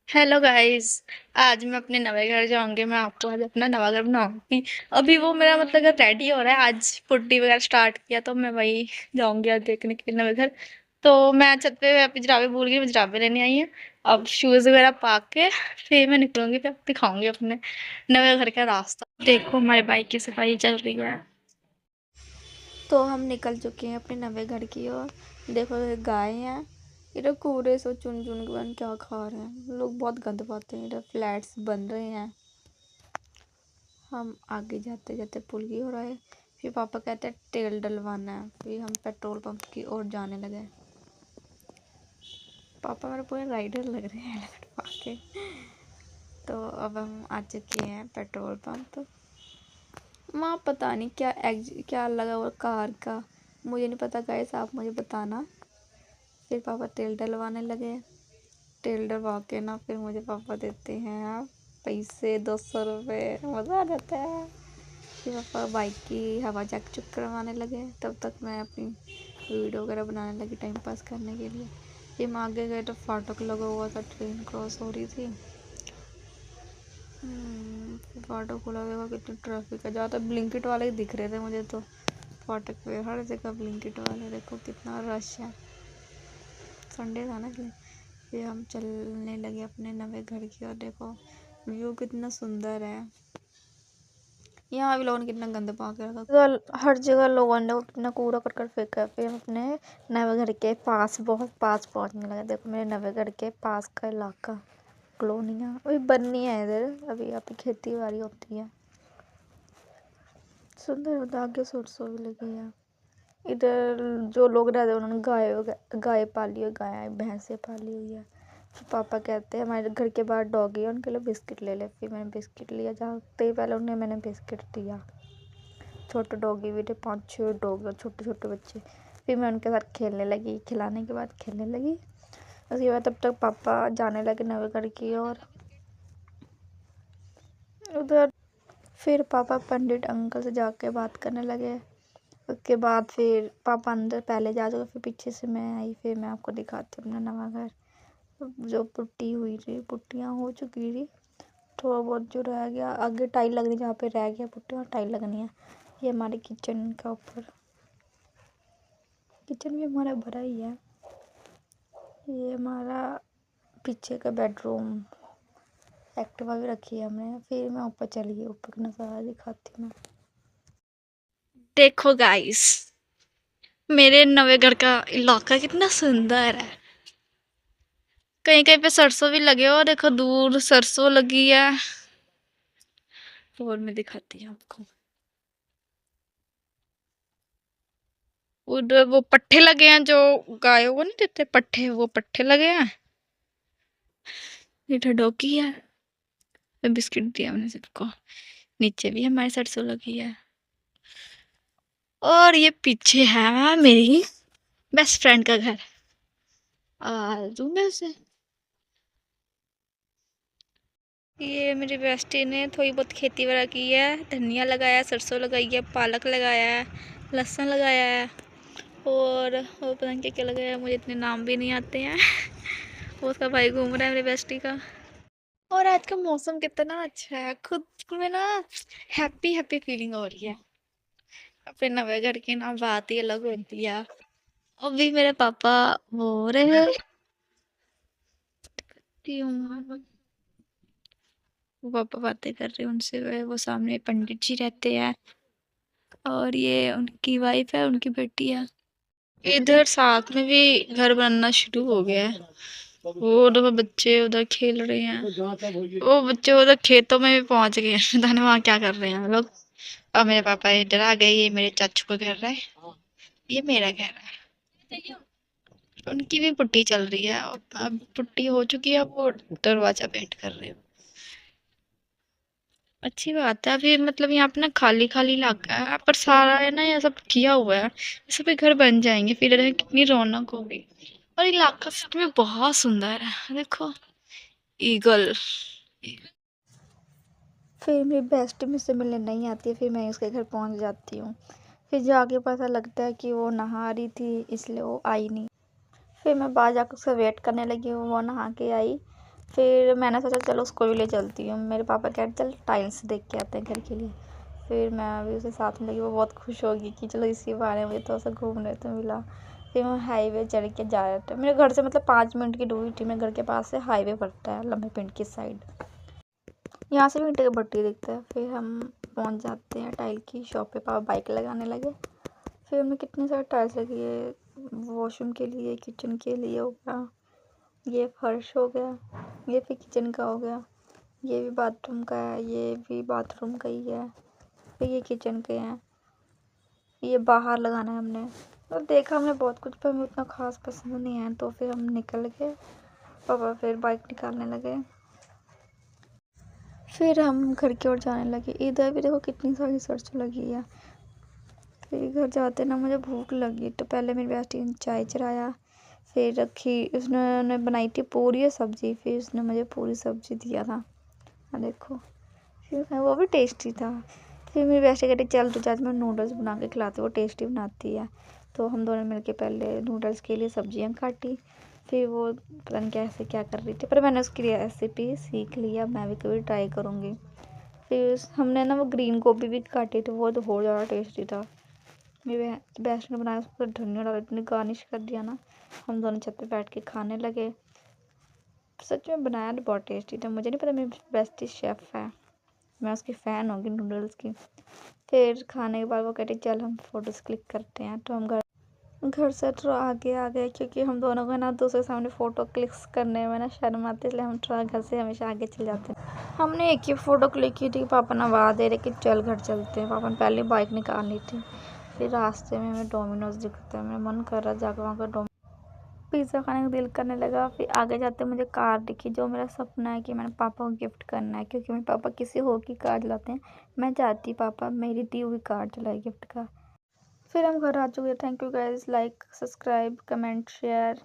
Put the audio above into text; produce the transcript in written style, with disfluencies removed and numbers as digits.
Hello guys. आज मैं अपने नवे घर जाऊंगी। मैं आपको आज अपना नवा घर बनाऊंगी। अभी वो मेरा मतलब अगर रेडी हो रहा है, आज पुट्टी वगैरह स्टार्ट किया तो मैं वही जाऊंगी आज देखने के लिए नवे घर। तो मैं छत पे पिजरावे भूल गई, पिजरावे लेने आई है। अब शूज वगैरह पा के फिर मैं निकलूंगी, फिर दिखाऊंगी अपने नवे घर का रास्ता। देखो हमारी बाइक की सफाई चल रही है। तो हम निकल चुके हैं अपने नवे घर की ओर। देखो ये गाय हैं। इधर कूड़े से चुन चुन के बन क्या खा रहे हैं लोग, बहुत गंद पाते हैं। इधर फ्लैट्स बन रहे हैं। हम आगे जाते जाते पुल की ओर आए। फिर पापा कहते हैं तेल डलवाना है। फिर हम पेट्रोल पंप की ओर जाने लगे। पापा मेरे पूरे राइडर लग रहे हैं हेलमेट पा के। तो अब हम आ चुके हैं पेट्रोल पंप। वहाँ पता नहीं क्या लगा हुआ कार का, मुझे नहीं पता। गाइस आप मुझे बताना। फिर पापा तेल डलवाने लगे। तेल डलवा के ना फिर मुझे पापा देते हैं आप पैसे 200 रुपये। मज़ा आ जाता है। फिर पापा बाइक की हवा चेक चुक करवाने लगे। तब तक मैं अपनी वीडियो वगैरह बनाने लगी टाइम पास करने के लिए। फिर हम आगे गए तो फाटक लगा हुआ था, ट्रेन क्रॉस हो रही थी। फिर फाटक खुला, देखा कितनी ट्रैफिक है। ज़्यादा ब्लिंकिट वाले ही दिख रहे थे मुझे तो। फाटक पे हर जगह ब्लिंकिट वाले, देखो कितना रश है। संडे था ना इसलिए। फिर हम चलने लगे अपने नवे घर की ओर। देखो व्यू कितना सुंदर है। यहाँ भी लोगों ने कितना गंद पा के रखा, हर जगह लोगों ने कितना कूड़ा करकट फेंका है। फिर हम अपने नवे घर के पास, बहुत पास पहुँचने लगे। देखो मेरे नवे घर के पास का इलाका, कॉलोनियाँ अभी बननी है इधर। अभी यहाँ पे खेती बाड़ी होती है। सुंदर आगे सरसों भी लगी है। इधर जो लोग रहते हैं उन्होंने गाय पाली है, गाय भैंसें पाली हुई है। फिर पापा कहते हैं हमारे घर के बाहर डॉगी है, उनके लिए बिस्किट ले ले। फिर मैंने बिस्किट लिया। जाते ही पहले उन्हें मैंने बिस्किट दिया। छोटे डॉगी भी थे, 5-6 डॉग, छोटे छोटे बच्चे। फिर मैं उनके साथ खेलने लगी। खिलाने के बाद खेलने लगी। उसके बाद तब तक पापा जाने लगे नवे घर की ओर। उधर फिर पापा पंडित अंकल से जाके बात करने लगे। उसके बाद फिर पापा अंदर पहले जा चुके, फिर पीछे से मैं आई। फिर मैं आपको दिखाती हूँ अपना नवा घर। जो पुट्टी हुई थी, पुट्टियाँ हो चुकी थी। थोड़ा बहुत जो रह गया, आगे टाइल लगनी, जहाँ पे रह गया पुट्टी वहाँ टाइल लगनी है। ये हमारे किचन का ऊपर, किचन भी हमारा बड़ा ही है। ये हमारा पीछे का बेडरूम, एक्टिवा भी रखी है हमने। फिर मैं ऊपर चली गई, ऊपर का नज़ारा दिखाती हूँ मैं। देखो गाइस, मेरे नवे घर का इलाका कितना सुंदर है। कहीं कहीं पे सरसों भी लगे हो, देखो दूर सरसों लगी है। और मैं दिखाती हूँ आपको। उधर वो पट्ठे लगे हैं जो गायों को नहीं देते पट्ठे, वो पट्ठे लगे हैं। इधर डोकी है। फिर बिस्किट दिया हमने सबको। नीचे भी हमारी सरसों लगी है। और ये पीछे है मेरी बेस्ट फ्रेंड का घर। दूं मैं उसे। ये मेरी बेस्टी ने थोड़ी बहुत खेती वगैरह की है। धनिया लगाया है, सरसों लगाई है, पालक लगाया है, लहसुन लगाया है। और पता नहीं क्या क्या लगाया है, मुझे इतने नाम भी नहीं आते हैं। वो उसका भाई घूम रहा है मेरी बेस्टी का। और आज का मौसम कितना अच्छा है, खुद में ना हैप्पी हैप्पी फीलिंग हो रही है। अपने नवे घर की ना बात ही अलग होती है। अभी मेरे पापा वो हो रहे हैं वो पापा बातें कर रहे हैं उनसे। वो सामने पंडित जी रहते हैं और ये उनकी वाइफ है, उनकी बेटी है। इधर साथ में भी घर बनना शुरू हो गया है। वो देखो बच्चे उधर खेल रहे हैं। वो बच्चे उधर खेतों में भी पहुंच गए हैं। पता नहीं वहां क्या कर रहे हैं लोग। और मेरे पापा इधर आ गए। ये मेरे चाचू का घर है, ये मेरा घर है। उनकी भी पुट्टी चल रही है और अब पुट्टी हो चुकी है। अब वो दरवाजा पेंट कर रहे हो। अच्छी बात है। अभी मतलब यहाँ पे ना खाली खाली इलाका है, पर सारा है ना ये सब किया हुआ है। ये सब भी घर बन जाएंगे, फिर इधर कितनी रौनक होगी। और इलाका सच में बहुत सुंदर है। देखो ईगल। फिर मेरी बेस्ट मुझसे मिलने नहीं आती है। फिर मैं उसके घर पहुंच जाती हूँ। फिर जाके पता लगता है कि वो नहा रही थी, इसलिए वो आई नहीं। फिर मैं बाहर जाकर उसका वेट करने लगी हूँ। वो नहा के आई। फिर मैंने सोचा चलो उसको भी ले चलती हूँ। मेरे पापा कह रहे चल टाइल्स देख के आते हैं घर के लिए। फिर मैं भी उसे साथ में लगी, वो बहुत खुश होगी कि चलो इसी बहाने मुझे तो ऐसा घूमने तो मिला। फिर हम हाईवे चढ़ के जा रहे थे, मेरे घर से मतलब 5 मिनट की दूरी थी। मेरे घर के पास से हाईवे पड़ता है लंबे पिंड की साइड, यहाँ से भी ईंटे का भट्टी दिखता है। फिर हम पहुँच जाते हैं टाइल की शॉप पे, पापा बाइक लगाने लगे। फिर हमने कितनी सारी टाइल्स लगी है, वॉशरूम के लिए, किचन के लिए हो गया, ये फर्श हो गया, ये फिर किचन का हो गया, ये भी बाथरूम का है, ये भी बाथरूम का ही है, फिर ये किचन के हैं, ये बाहर लगाना है हमने। तो देखा हमने बहुत कुछ, पर हमें उतना ख़ास पसंद नहीं है। तो फिर हम निकल गए, पापा फिर बाइक निकालने लगे। फिर हम घर की ओर जाने लगे। इधर भी देखो कितनी सारी सरसों लगी है। फिर घर जाते ना मुझे भूख लगी, तो पहले मेरी बेटी ने चाय चढ़ाया, फिर रखी उसने बनाई थी पूरी और सब्ज़ी, फिर उसने मुझे पूरी सब्ज़ी दिया था, देखो। फिर वो भी टेस्टी था। फिर मेरी बेटी कहती चल तुझे आज मैं नूडल्स बना के खिलाती हूँ, वो टेस्टी बनाती है। तो हम दोनों मिलके पहले नूडल्स के लिए सब्जियां काटी, फिर वो पता नहीं कैसे क्या कर रही थी, पर मैंने उसकी रेसिपी सीख लिया, मैं भी कभी ट्राई करूँगी। फिर हमने ना वो ग्रीन गोभी भी काटी थी, वो तो बहुत ज़्यादा टेस्टी था। मेरी बेस्ट ने बनाया, उसको धनिया डाला, इतनी गार्निश कर दिया ना। हम दोनों छत पे बैठ के खाने लगे। सच में बनाया तो बहुत टेस्टी था। मुझे नहीं पता मेरी बेस्ट शेफ़ है, मैं उसकी फ़ैन होगी नूडल्स की। फिर खाने के बाद वो कहती चल हम फ़ोटोज़ क्लिक करते हैं। तो हम घर से तो आगे आ गए, क्योंकि हम दोनों को ना दूसरे के सामने फ़ोटो क्लिक्स करने में ना शर्म आती है, इसलिए हम थोड़ा घर से हमेशा आगे चले जाते हैं। हमने एक ही फ़ोटो क्लिक की थी, पापा ने आवाज़ दे रहे कि चल घर चलते हैं। पापा ने पहले बाइक निकालनी थी। फिर रास्ते में हमें डोमिनोज़ दिखता है, मेरा मन कर रहा जाकर वहाँ का पिज़्ज़ा खाने का दिल करने लगा। फिर आगे जाते मुझे कार दिखी, जो मेरा सपना है कि मैंने पापा को गिफ्ट करना है, क्योंकि मेरे पापा किसी और की कार चलाते हैं। मैं चाहती पापा मेरी दी हुई कार चलाए गिफ्ट का। फिर हम घर आ चुके। Thank you guys, like subscribe comment share.